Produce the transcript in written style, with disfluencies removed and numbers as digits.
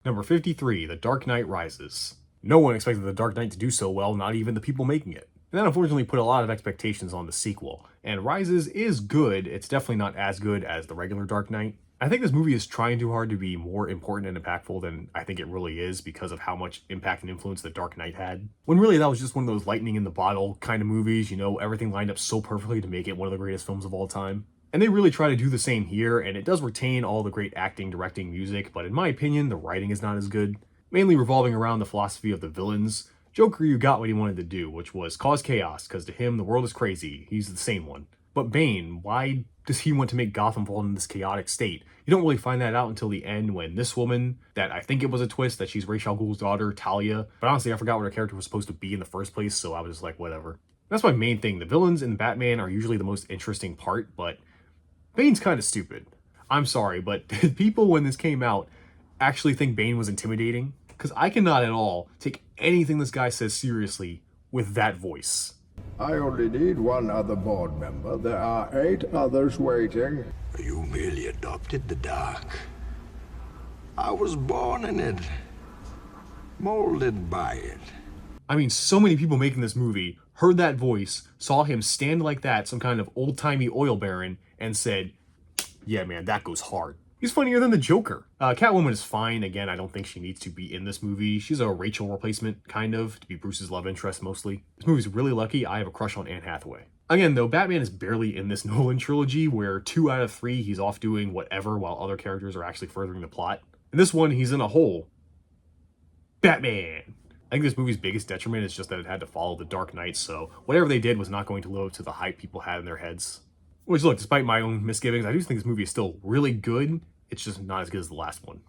Number 53, The Dark Knight Rises. No one expected The Dark Knight to do so well, not even the people making it. And that unfortunately put a lot of expectations on the sequel. And Rises is good, it's definitely not as good as the regular Dark Knight. I think this movie is trying too hard to be more important and impactful than I think it really is because of how much impact and influence The Dark Knight had. When really that was just one of those lightning in the bottle kind of movies, everything lined up so perfectly to make it one of the greatest films of all time. And they really try to do the same here, and it does retain all the great acting, directing, music, but in my opinion, the writing is not as good. Mainly revolving around the philosophy of the villains. Joker, you got what he wanted to do, which was cause chaos, because to him, the world is crazy. He's the sane one. But Bane, why does he want to make Gotham fall in this chaotic state? You don't really find that out until the end when this woman, that I think it was a twist that she's Ra's al Ghul's daughter, Talia, but honestly I forgot what her character was supposed to be in the first place, so I was just like, whatever. That's my main thing. The villains in Batman are usually the most interesting part, but Bane's kind of stupid. I'm sorry, but did people when this came out actually think Bane was intimidating? Because I cannot at all take anything this guy says seriously with that voice. I only need one other board member. There are 8 others waiting. You merely adopted the dark. I was born in it, molded by it. I mean, so many people making this movie heard that voice, saw him stand like that, some kind of old-timey oil baron, and said, yeah, man, that goes hard. He's funnier than the Joker. Catwoman is fine. Again, I don't think she needs to be in this movie. She's a Rachel replacement, kind of, to be Bruce's love interest mostly. This movie's really lucky. I have a crush on Anne Hathaway. Again, though, Batman is barely in this Nolan trilogy, where 2 out of 3 he's off doing whatever while other characters are actually furthering the plot. In this one, he's in a hole. Batman! I think this movie's biggest detriment is just that it had to follow The Dark Knight, so whatever they did was not going to live up to the hype people had in their heads. Which, look, despite my own misgivings, I do think this movie is still really good. It's just not as good as the last one.